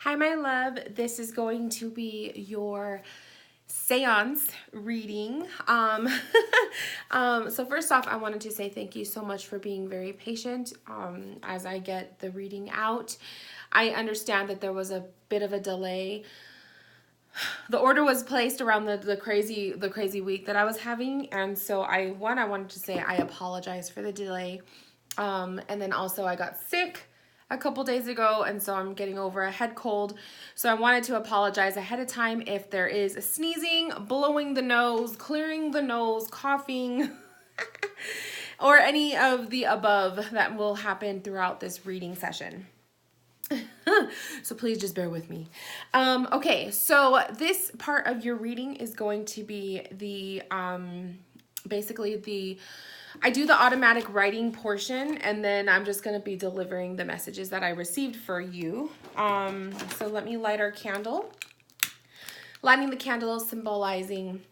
Hi, my love. This is going to be your seance reading. So first off, I wanted to say thank you so much for being very patient as I get the reading out. I understand that there was a bit of a delay. The order was placed around the crazy week that I was having, and so I wanted to say I apologize for the delay. And then also I got sick a couple days ago, and so I'm getting over a head cold. So I wanted to apologize ahead of time if there is a sneezing, blowing the nose, clearing the nose, coughing, or any of the above that will happen throughout this reading session. So please just bear with me. Okay, so this part of your reading is going to be the basically I do the automatic writing portion, and then I'm just going to be delivering the messages that I received for you. So let me light our candle. Lighting the candle symbolizing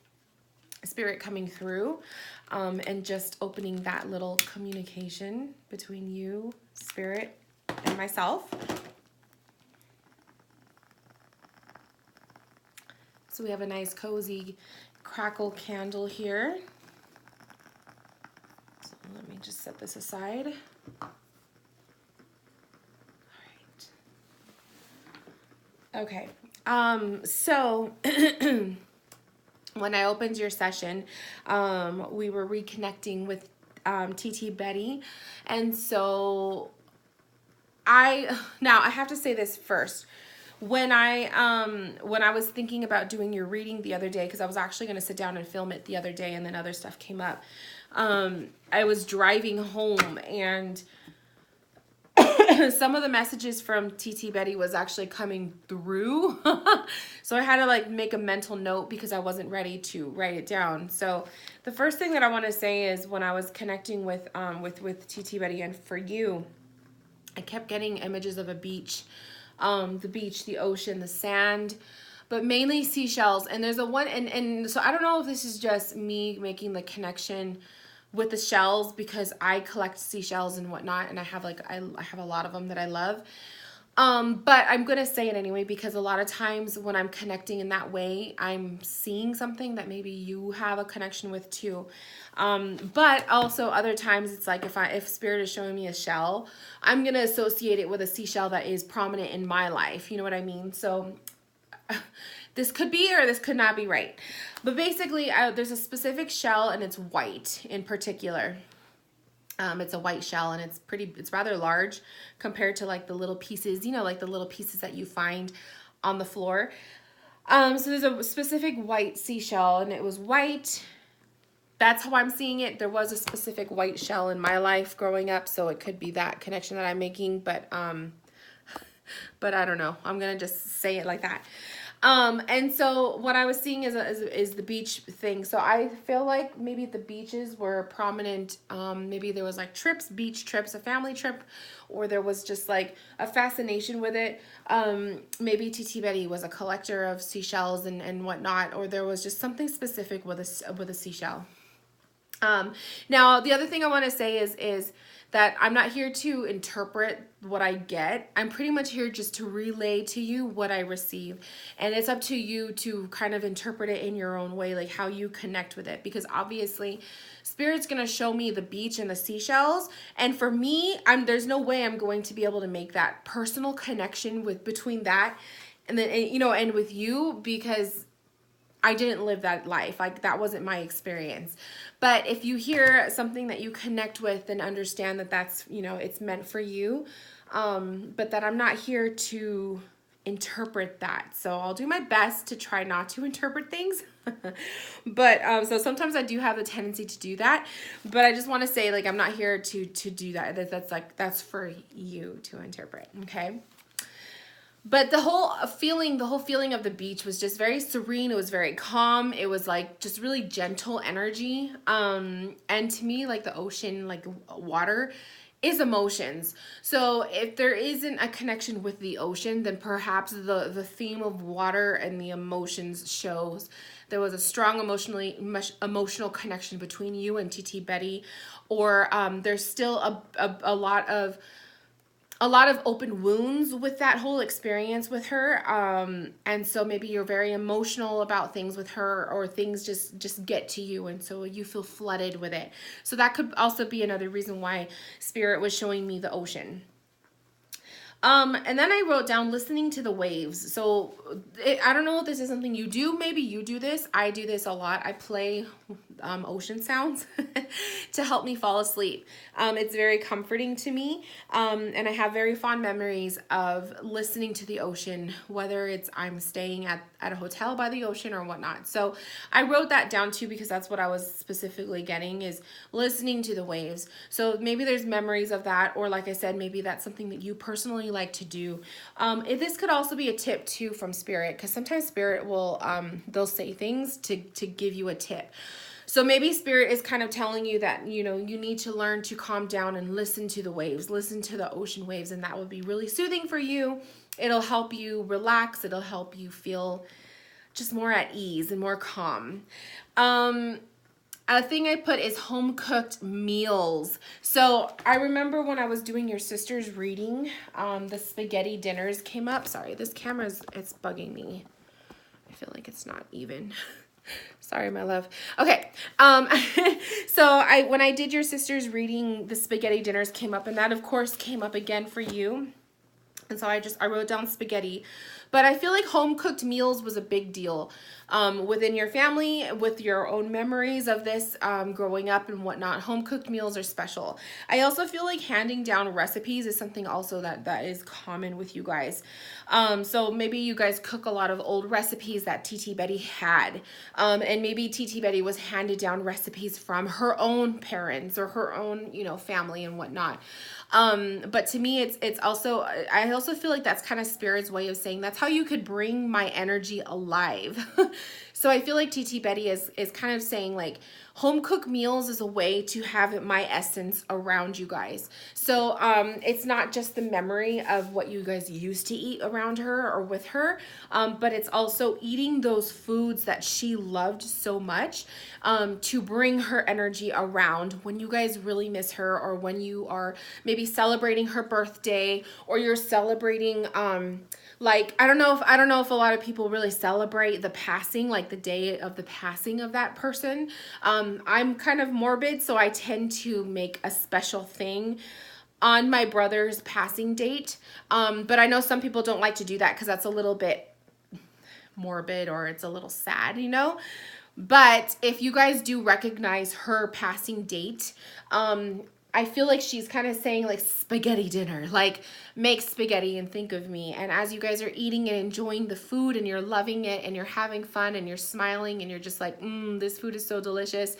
spirit coming through, and just opening that little communication between you, spirit, and myself. So we have a nice cozy crackle candle here. So let me just set this aside. All right. Okay. So when I opened your session, we were reconnecting with TT Betty, and so now I have to say this first. When I was thinking about doing your reading the other day, because I was actually going to sit down and film it the other day, and then other stuff came up. I was driving home, and some of the messages from TT Betty was actually coming through. So I had to like make a mental note because I wasn't ready to write it down. So the first thing that I want to say is when I was connecting with TT Betty and for you, I kept getting images of a beach. The beach, the ocean, the sand, but mainly seashells. And there's a one, and so I don't know if this is just me making the connection with the shells because I collect seashells and whatnot, and I have a lot of them that I love. But I'm gonna say it anyway because a lot of times when I'm connecting in that way, I'm seeing something that maybe you have a connection with too. But also other times it's like if spirit is showing me a shell, I'm gonna associate it with a seashell that is prominent in my life. You know what I mean? So this could be or this could not be right. But basically, there's a specific shell and it's white in particular. It's a white shell and it's rather large compared to like the little pieces, like the little pieces that you find on the floor. So there's a specific white seashell and it was white. That's how I'm seeing it. There was a specific white shell in my life growing up, so it could be that connection that I'm making, but I don't know. I'm going to just say it like that. And so what I was seeing is the beach thing. So I feel like maybe the beaches were prominent. Maybe there was like beach trips, a family trip, or there was just like a fascination with it. Maybe TT Betty was a collector of seashells and whatnot, or there was just something specific with a seashell. Now the other thing I want to say is that I'm not here to interpret what I get. I'm pretty much here just to relay to you what I receive. And it's up to you to kind of interpret it in your own way, like how you connect with it. Because obviously, Spirit's going to show me the beach and the seashells. And for me, there's no way I'm going to be able to make that personal connection between that and then, and with you, because I didn't live that life. Like that wasn't my experience. But if you hear something that you connect with and understand that that's, it's meant for you, but that I'm not here to interpret that. So I'll do my best to try not to interpret things. But so sometimes I do have the tendency to do that, but I just want to say like I'm not here to do that. That's for you to interpret, okay? But the whole feeling of the beach was just very serene. It was very calm. It was like just really gentle energy. And to me, like the ocean, like water is emotions. So if there isn't a connection with the ocean, then perhaps the theme of water and the emotions shows there was a strong emotional connection between you and TT Betty, or there's still a lot of a lot of open wounds with that whole experience with her, and so maybe you're very emotional about things with her, or things just get to you, and so you feel flooded with it. So that could also be another reason why spirit was showing me the ocean. And then I wrote down listening to the waves. So I don't know if this is something you do. Maybe you do this. I do this a lot. I play ocean sounds to help me fall asleep. It's very comforting to me. And I have very fond memories of listening to the ocean, whether it's I'm staying at a hotel by the ocean or whatnot. So I wrote that down too, because that's what I was specifically getting, is listening to the waves. So maybe there's memories of that, or like I said, maybe that's something that you personally like to do. This could also be a tip too from spirit, because sometimes spirit will they'll say things to give you a tip. So maybe spirit is kind of telling you that, you know, you need to learn to calm down and listen to the waves, listen to the ocean waves, and that will be really soothing for you. It'll help you relax. It'll help you feel just more at ease and more calm. A thing I put is home cooked meals. So I remember when I was doing your sister's reading, the spaghetti dinners came up. Sorry, this it's bugging me. I feel like it's not even. Sorry, my love. Okay. So when I did your sister's reading, the spaghetti dinners came up, and that of course came up again for you. And so I wrote down spaghetti. But I feel like home cooked meals was a big deal within your family, with your own memories of this growing up and whatnot. Home cooked meals are special. I also feel like handing down recipes is something also that is common with you guys. So maybe you guys cook a lot of old recipes that TT Betty had. And maybe TT Betty was handed down recipes from her own parents or her own, you know, family and whatnot. But to me, it's also, I also feel like that's kind of spirit's way of saying that's how you could bring my energy alive. So I feel like TT Betty is kind of saying like home cooked meals is a way to have my essence around you guys. So it's not just the memory of what you guys used to eat around her or with her, but it's also eating those foods that she loved so much to bring her energy around when you guys really miss her, or when you are maybe celebrating her birthday, or you're celebrating like I don't know if a lot of people really celebrate the passing, like the day of the passing of that person. I'm kind of morbid, so I tend to make a special thing on my brother's passing date. But I know some people don't like to do that because that's a little bit morbid, or it's a little sad, you know? But if you guys do recognize her passing date, I feel like she's kind of saying like spaghetti dinner, like make spaghetti and think of me. And as you guys are eating and enjoying the food, and you're loving it, and you're having fun, and you're smiling, and you're just like, this food is so delicious,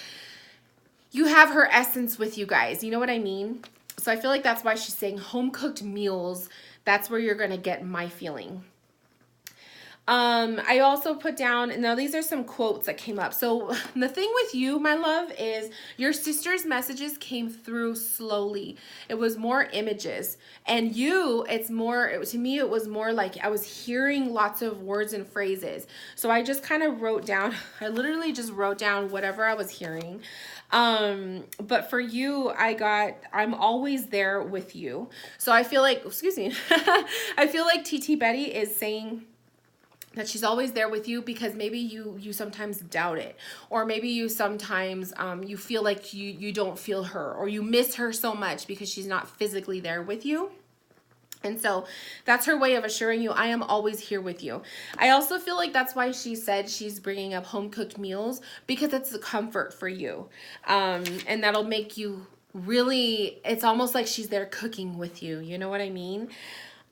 you have her essence with you guys. You know what I mean? So I feel like that's why she's saying home cooked meals. That's where you're going to get my feeling. I also put down, now these are some quotes that came up. So the thing with you, my love, is your sister's messages came through slowly. It was more images. And you, to me, it was more like I was hearing lots of words and phrases. So I just kind of wrote down, I literally just wrote down whatever I was hearing. But for you, I'm always there with you. So I feel like, excuse me, I feel like TT Betty is saying that she's always there with you, because maybe you sometimes doubt it, or maybe you sometimes you feel like you don't feel her, or you miss her so much because she's not physically there with you. And so that's her way of assuring you, I am always here with you. I also feel like that's why she said she's bringing up home cooked meals, because it's a comfort for you, and that'll make you really, it's almost like she's there cooking with you. You know what I mean?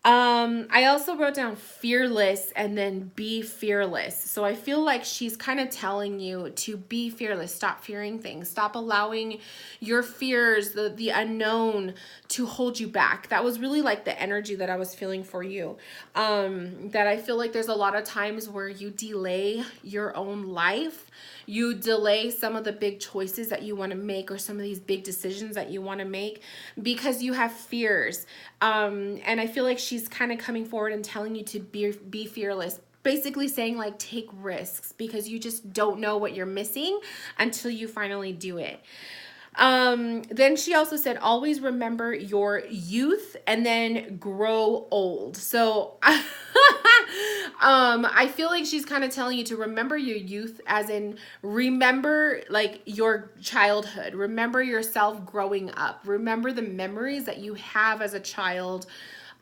I also wrote down fearless and then be fearless. So I feel like she's kind of telling you to be fearless. Stop fearing things. Stop allowing your fears, the unknown, to hold you back. That was really like the energy that I was feeling for you. That I feel like there's a lot of times where you delay your own life. You delay some of the big choices that you want to make, or some of these big decisions that you want to make, because you have fears. And I feel like she's kind of coming forward and telling you to be fearless. Basically saying like, take risks, because you just don't know what you're missing until you finally do it. Then she also said, always remember your youth and then grow old. So I feel like she's kind of telling you to remember your youth, as in remember like your childhood, remember yourself growing up, remember the memories that you have as a child,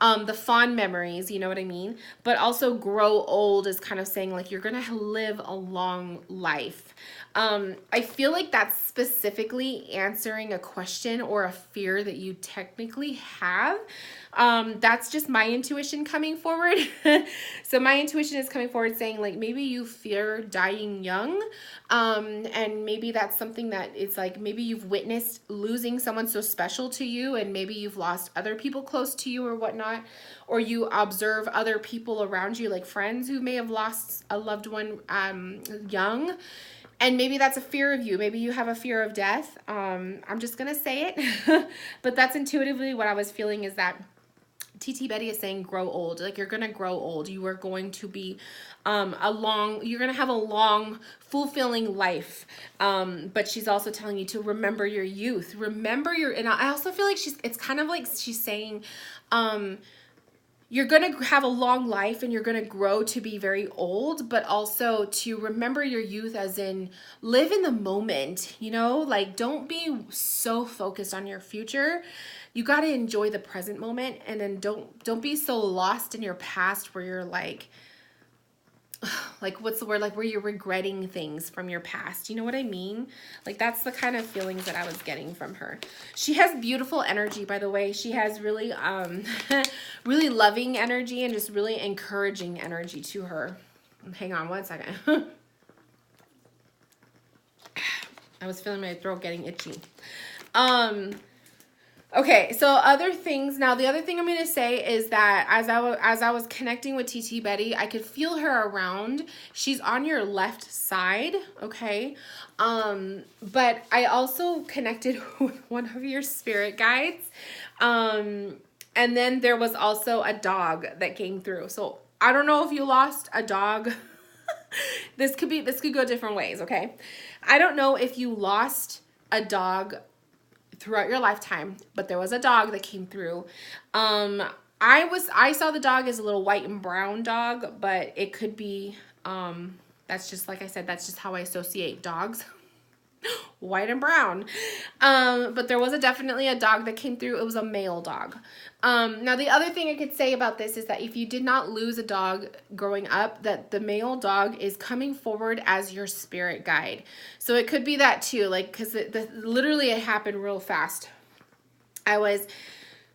the fond memories, you know what I mean? But also grow old is kind of saying like you're gonna live a long life. I feel like that's specifically answering a question or a fear that you technically have. That's just my intuition coming forward. So my intuition is coming forward saying like maybe you fear dying young. And maybe that's something that it's like maybe you've witnessed losing someone so special to you, and maybe you've lost other people close to you or whatnot, or you observe other people around you, like friends who may have lost a loved one young. And maybe that's a fear of you. Maybe you have a fear of death. I'm just going to say it. But that's intuitively what I was feeling, is that TT Betty is saying grow old. Like you're going to grow old. You are going to be you're going to have a long, fulfilling life. But she's also telling you to remember your youth. Remember and I also feel like it's kind of like she's saying, you're going to have a long life and you're going to grow to be very old, but also to remember your youth, as in live in the moment, you know, like don't be so focused on your future. You got to enjoy the present moment, and then don't be so lost in your past where you're like what's the word, like where you're regretting things from your past. You know what I mean? Like that's the kind of feelings that I was getting from her. She has beautiful energy, by the way. She has really really loving energy and just really encouraging energy to her. Hang on one second. I was feeling my throat getting itchy. Okay, so other things. Now, the other thing I'm going to say is that as I was connecting with TT Betty, I could feel her around. She's on your left side, okay? But I also connected with one of your spirit guides. And then there was also a dog that came through. So I don't know if you lost a dog. This could go different ways, okay? I don't know if you lost a dog throughout your lifetime, but there was a dog that came through. I saw the dog as a little white and brown dog, but it could be, that's just, like I said, that's just how I associate dogs. White and brown. But there was definitely a dog that came through. It was a male dog. Now the other thing I could say about this is that if you did not lose a dog growing up, that the male dog is coming forward as your spirit guide. So it could be that too, like, because literally it happened real fast. I was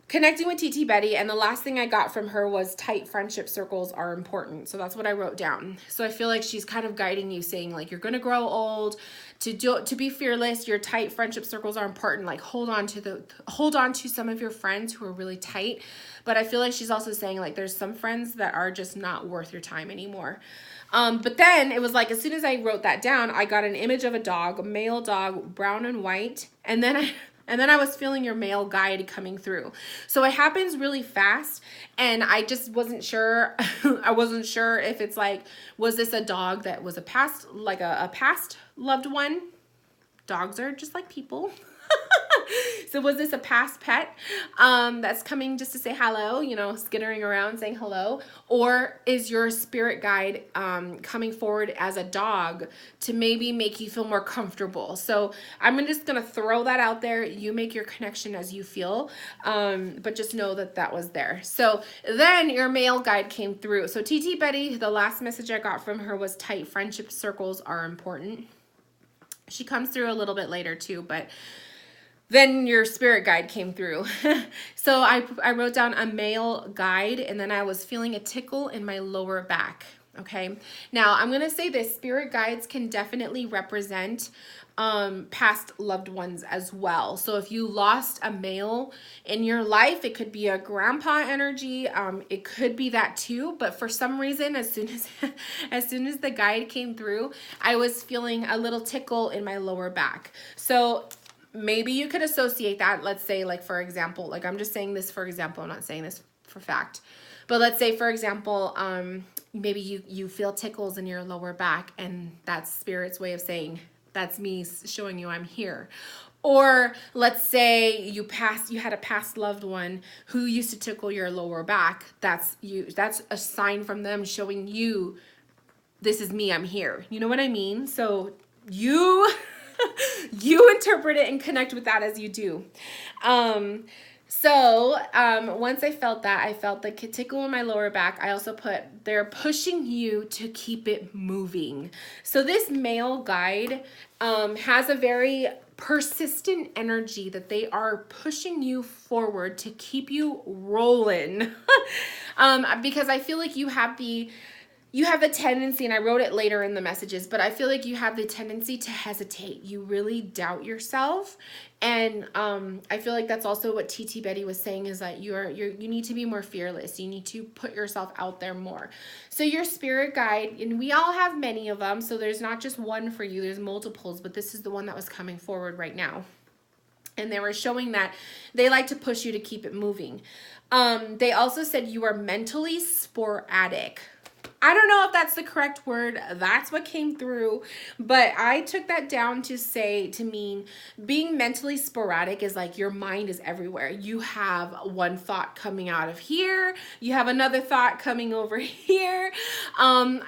connecting with TT Betty, and the last thing I got from her was tight friendship circles are important. So that's what I wrote down. So I feel like she's kind of guiding you, saying like you're gonna grow old, to be fearless. Your tight friendship circles are important. Like hold on to some of your friends who are really tight. But I feel like she's also saying like there's some friends that are just not worth your time anymore. But then it was like as soon as I wrote that down, I got an image of a dog, a male dog, brown and white, and then I was feeling your male guide coming through. So it happens really fast, and I just wasn't sure. I wasn't sure if it's like, was this a dog that was a past loved one? Dogs are just like people. So was this a past pet that's coming just to say hello, you know, skittering around saying hello? Or is your spirit guide coming forward as a dog to maybe make you feel more comfortable? So I'm just going to throw that out there. You make your connection as you feel, but just know that that was there. So then your male guide came through. So TT Betty, the last message I got from her was tight friendship circles are important. She comes through a little bit later too, but then your spirit guide came through. So I wrote down a male guide, and then I was feeling a tickle in my lower back. Okay. Now I'm going to say this, spirit guides can definitely represent past loved ones as well. So if you lost a male in your life, it could be a grandpa energy. It could be that too. But for some reason, as soon as the guide came through, I was feeling a little tickle in my lower back. So maybe you could associate that. Let's say, like, for example, like I'm just saying this for example, I'm not saying this for fact, but let's say, for example, maybe you feel tickles in your lower back, and that's spirit's way of saying, that's me showing you I'm here. Or let's say you had a past loved one who used to tickle your lower back. That's a sign from them showing you, this is me, I'm here. You know what I mean? So you you interpret it and connect with that as you do. Once I felt that, I felt the tickle in my lower back. I also put, they're pushing you to keep it moving. So this male guide has a very persistent energy that they are pushing you forward to keep you rolling. Because I feel like you have the tendency, and I wrote it later in the messages, but I feel like you have the tendency to hesitate. You really doubt yourself. And I feel like that's also what TT Betty was saying, is that you need to be more fearless. You need to put yourself out there more. So your spirit guide, and we all have many of them, so there's not just one for you, there's multiples, but this is the one that was coming forward right now. And they were showing that they like to push you to keep it moving. They also said you are mentally sporadic. I don't know if that's the correct word. That's what came through. But I took that down to mean being mentally sporadic is like your mind is everywhere. You have one thought coming out of here. You have another thought coming over here.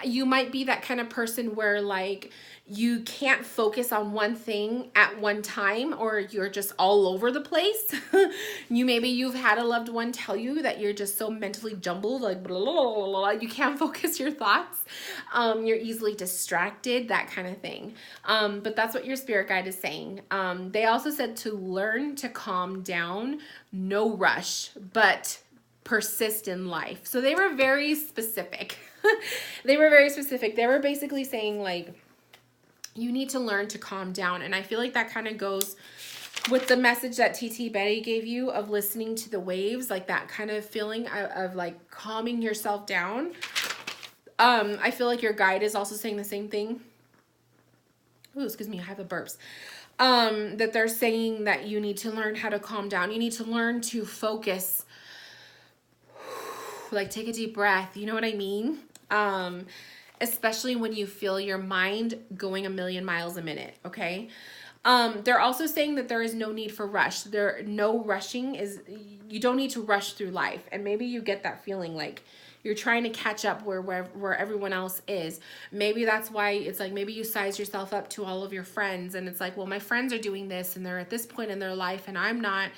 You might be that kind of person where like you can't focus on one thing at one time, or you're just all over the place. You've had a loved one tell you that you're just so mentally jumbled, like blah, blah, blah, blah, you can't focus your thoughts. You're easily distracted, that kind of thing. But that's what your spirit guide is saying. They also said to learn to calm down, no rush, but persist in life. So they were very specific. They were basically saying like, you need to learn to calm down. And I feel like that kind of goes with the message that TT Betty gave you of listening to the waves, like that kind of feeling of like calming yourself down. I feel like your guide is also saying the same thing. Ooh, excuse me, I have the burps. That they're saying that you need to learn how to calm down. You need to learn to focus, like take a deep breath. You know what I mean? Especially when you feel your mind going a million miles a minute, okay? They're also saying that there is no need for rush. No rushing is, you don't need to rush through life. And maybe you get that feeling like you're trying to catch up where everyone else is. Maybe that's why it's like, maybe you size yourself up to all of your friends and it's like, well, my friends are doing this and they're at this point in their life and I'm not.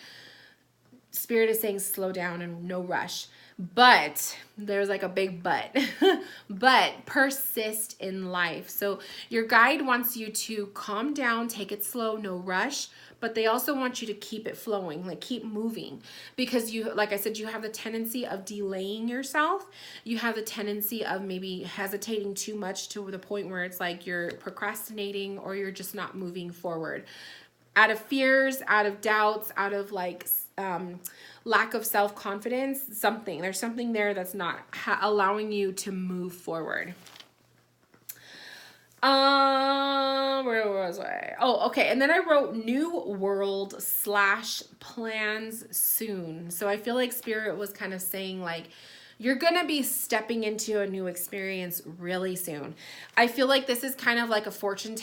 Spirit is saying slow down and no rush. But there's like a big but. But persist in life. So your guide wants you to calm down, take it slow, no rush. But they also want you to keep it flowing, like keep moving. Because you, like I said, you have the tendency of delaying yourself. You have the tendency of maybe hesitating too much to the point where it's like you're procrastinating or you're just not moving forward. Out of fears, out of doubts, out of like lack of self-confidence, there's something there that's not allowing you to move forward. Where was I? Oh, okay. And then I wrote new world / plans soon. So I feel like Spirit was kind of saying like, you're going to be stepping into a new experience really soon. I feel like this is kind of like a fortune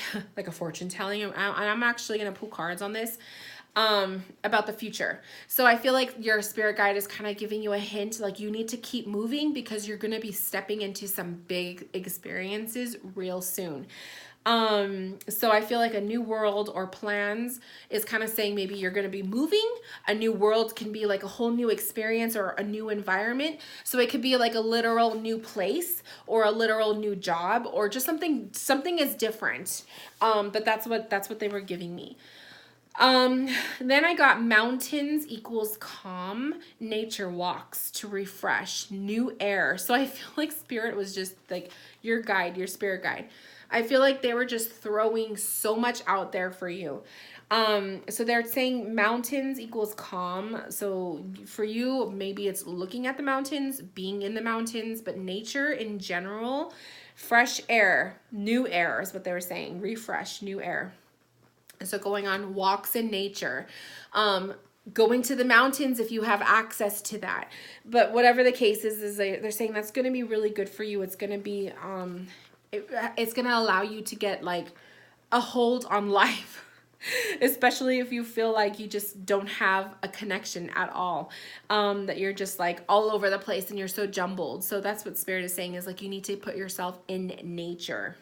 telling. And I'm actually going to pull cards on this. About the future. So I feel like your spirit guide is kind of giving you a hint, like you need to keep moving because you're going to be stepping into some big experiences real soon. So I feel like a new world or plans is kind of saying maybe you're going to be moving. A new world can be like a whole new experience or a new environment. So it could be like a literal new place or a literal new job or just something is different. But that's what they were giving me. Then I got mountains equals calm, nature walks to refresh, new air. So I feel like Spirit was just like your guide, your spirit guide. I feel like they were just throwing so much out there for you. So they're saying mountains equals calm. So for you, maybe it's looking at the mountains, being in the mountains, but nature in general, fresh air, new air is what they were saying. Refresh, new air. So going on walks in nature, going to the mountains if you have access to that. But whatever the case is they're saying that's going to be really good for you. It's going to be, it's going to allow you to get like a hold on life. Especially if you feel like you just don't have a connection at all, that you're just like all over the place and you're so jumbled. So that's what Spirit is saying, is like you need to put yourself in nature.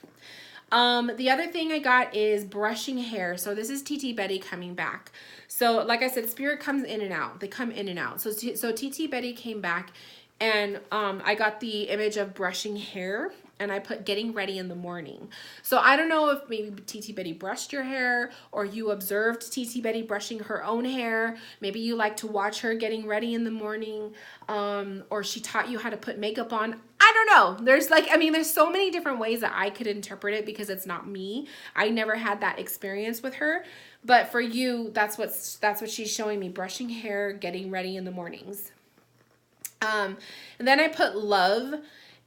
The other thing I got is brushing hair. So this is TT Betty coming back. So like I said, Spirit comes in and out. They come in and out. So TT Betty came back, and I got the image of brushing hair, and I put getting ready in the morning. So I don't know if maybe TT Betty brushed your hair, or you observed TT Betty brushing her own hair. Maybe you like to watch her getting ready in the morning, or she taught you how to put makeup on. I don't know. There's like, I mean, there's so many different ways that I could interpret it, because it's not me. I never had that experience with her. But for you, that's what she's showing me: brushing hair, getting ready in the mornings. And then I put love,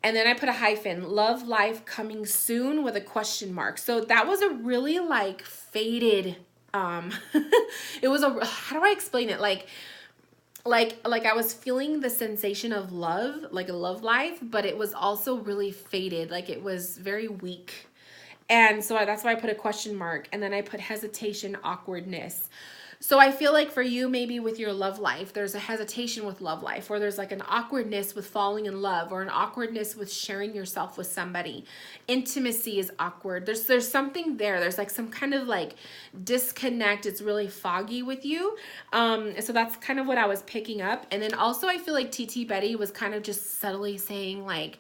and then I put a hyphen, love life coming soon, with a question mark. So that was a really like faded, it was a, how do I explain it? Like I was feeling the sensation of love, like a love life, but it was also really faded. Like it was very weak. And so that's why I put a question mark, and then I put hesitation, awkwardness. So I feel like for you, maybe with your love life, there's a hesitation with love life, or there's like an awkwardness with falling in love, or an awkwardness with sharing yourself with somebody. Intimacy is awkward. There's something there. There's like some kind of like disconnect. It's really foggy with you. So that's kind of what I was picking up. And then also I feel like TT Betty was kind of just subtly saying like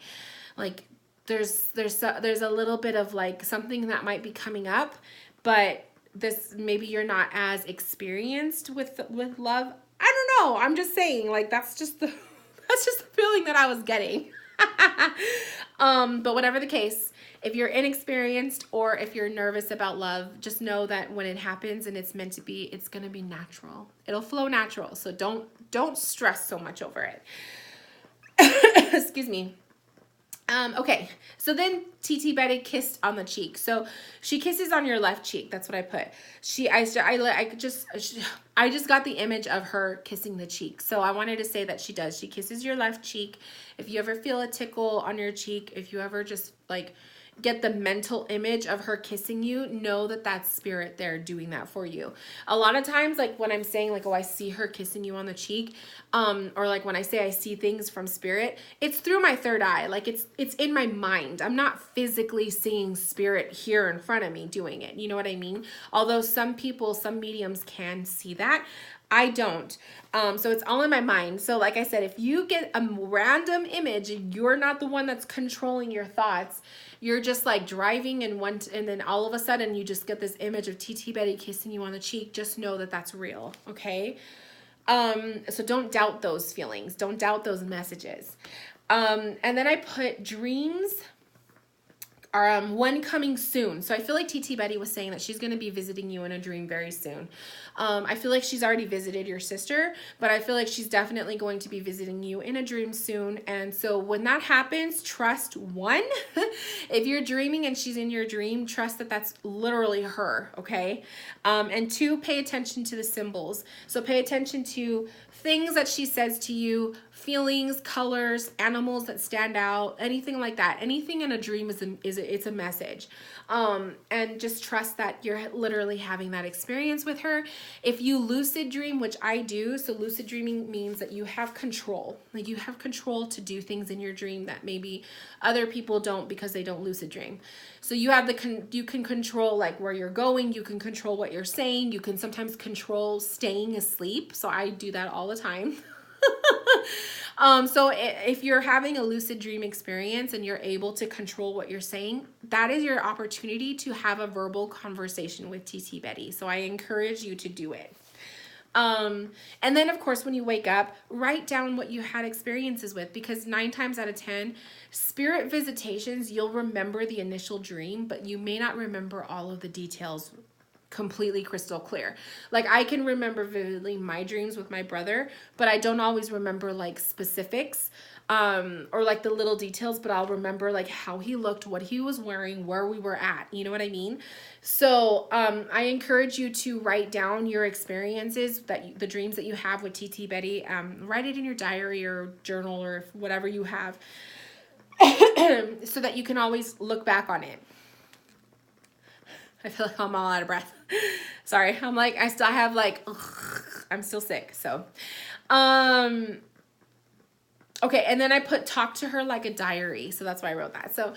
there's a little bit of like something that might be coming up, but this, maybe you're not as experienced with love. I don't know. I'm just saying, like, that's just the feeling that I was getting. But whatever the case, if you're inexperienced or if you're nervous about love, just know that when it happens and it's meant to be, it's going to be natural. It'll flow natural. So don't stress so much over it. Excuse me. Okay, so then TT Betty kissed on the cheek. So she kisses on your left cheek. That's what I put. I just got the image of her kissing the cheek. So I wanted to say that she does. She kisses your left cheek. If you ever feel a tickle on your cheek, if you ever just like get the mental image of her kissing you, know that that's Spirit there doing that for you. A lot of times, like when I'm saying like, oh, I see her kissing you on the cheek, or like when I say I see things from Spirit, it's through my third eye. Like it's in my mind. I'm not physically seeing Spirit here in front of me doing it. You know what I mean? Although some people, some mediums can see that, I don't. So it's all in my mind. So like I said, if you get a random image and you're not the one that's controlling your thoughts, you're just like driving and then all of a sudden you just get this image of TT Betty kissing you on the cheek, just know that that's real, okay? So don't doubt those feelings. Don't doubt those messages. And then I put dreams are one coming soon. So I feel like TT Betty was saying that she's going to be visiting you in a dream very soon. I feel like she's already visited your sister, but I feel like she's definitely going to be visiting you in a dream soon. And so when that happens, trust one, if you're dreaming and she's in your dream, trust that that's literally her, okay? And two, pay attention to the symbols. So pay attention to things that she says to you, feelings, colors, animals that stand out, anything like that. Anything in a dream it's a message. And just trust that you're literally having that experience with her. If you lucid dream, which I do, so lucid dreaming means that you have control. Like you have control to do things in your dream that maybe other people don't because they don't lucid dream. So you have you can control like where you're going, you can control what you're saying, you can sometimes control staying asleep. So I do that all the time. So if you're having a lucid dream experience and you're able to control what you're saying, that is your opportunity to have a verbal conversation with TT Betty. So I encourage you to do it. And then of course, when you wake up, write down what you had experiences with, because 9 times out of 10, spirit visitations, you'll remember the initial dream, but you may not remember all of the details completely crystal clear. Like I can remember vividly my dreams with my brother, but I don't always remember like specifics, or like the little details, but I'll remember like how he looked, what he was wearing, where we were at, you know what I mean? So, I encourage you to write down your experiences, the dreams that you have with TT Betty, write it in your diary or journal or whatever you have, so that you can always look back on it. I feel like I'm all out of breath. Sorry. I'm like, I still have like, ugh, I'm still sick. So, okay. And then I put talk to her like a diary. So that's why I wrote that. So,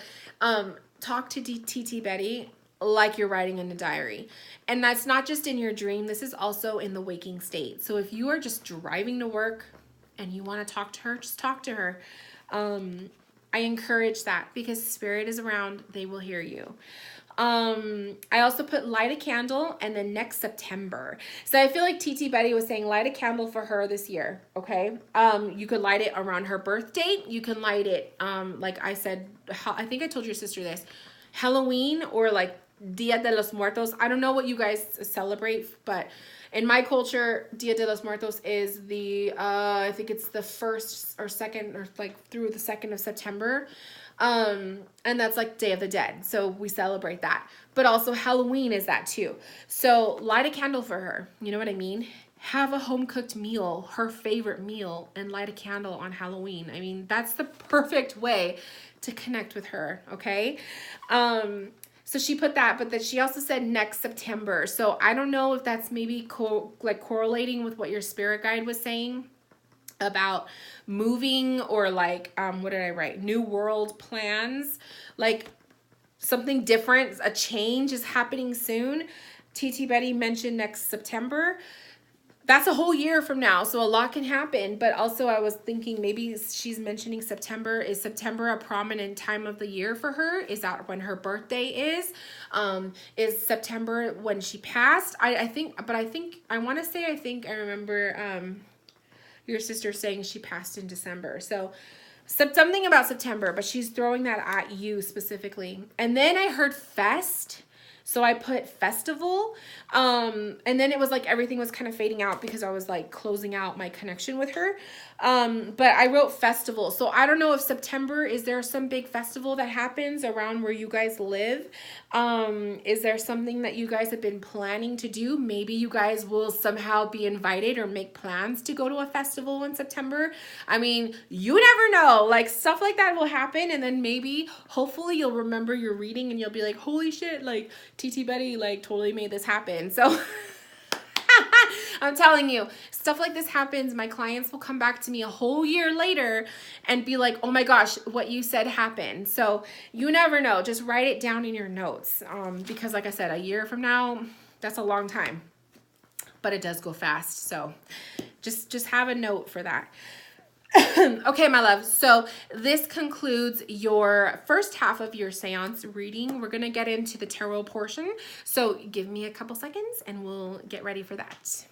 talk to TT Betty like you're writing in a diary. And that's not just in your dream. This is also in the waking state. So if you are just driving to work and you want to talk to her, just talk to her. I encourage that because spirit is around. They will hear you. I also put light a candle and then next September. So I feel like TT Betty was saying light a candle for her this year. Okay. You could light it around her birth date. You can light it, like I said, I think I told your sister this, Halloween or like Dia de los Muertos. I don't know what you guys celebrate, but in my culture, Dia de los Muertos is the, I think it's the 1st or 2nd or like through the 2nd of September. And that's like Day of the Dead. So we celebrate that. But also Halloween is that too. So light a candle for her. You know what I mean? Have a home cooked meal, her favorite meal, and light a candle on Halloween. I mean, that's the perfect way to connect with her. Okay. So she put that, but then she also said next September. So I don't know if that's maybe correlating with what your spirit guide was saying about moving or like, what did I write? New world plans, like something different, a change is happening soon. TT Betty mentioned next September. That's a whole year from now, so a lot can happen. But also I was thinking maybe she's mentioning September. Is September a prominent time of the year for her? Is that when her birthday is? Is September when she passed? I think I remember your sister saying she passed in December. So something about September, but she's throwing that at you specifically. And then I heard fest. So I put festival, and then it was like everything was kind of fading out because I was like closing out my connection with her. But I wrote festival. So I don't know if September, is there some big festival that happens around where you guys live? Is there something that you guys have been planning to do? Maybe you guys will somehow be invited or make plans to go to a festival in September. I mean, you never know, like stuff like that will happen. And then maybe, hopefully you'll remember your reading and you'll be like, holy shit, like TT Betty like totally made this happen. So I'm telling you, stuff like this happens. My clients will come back to me a whole year later and be like, oh my gosh, what you said happened. So you never know. Just write it down in your notes. Because like I said, a year from now, that's a long time, but it does go fast. So just have a note for that. Okay, my love. So this concludes your first half of your seance reading. We're going to get into the tarot portion. So give me a couple seconds and we'll get ready for that.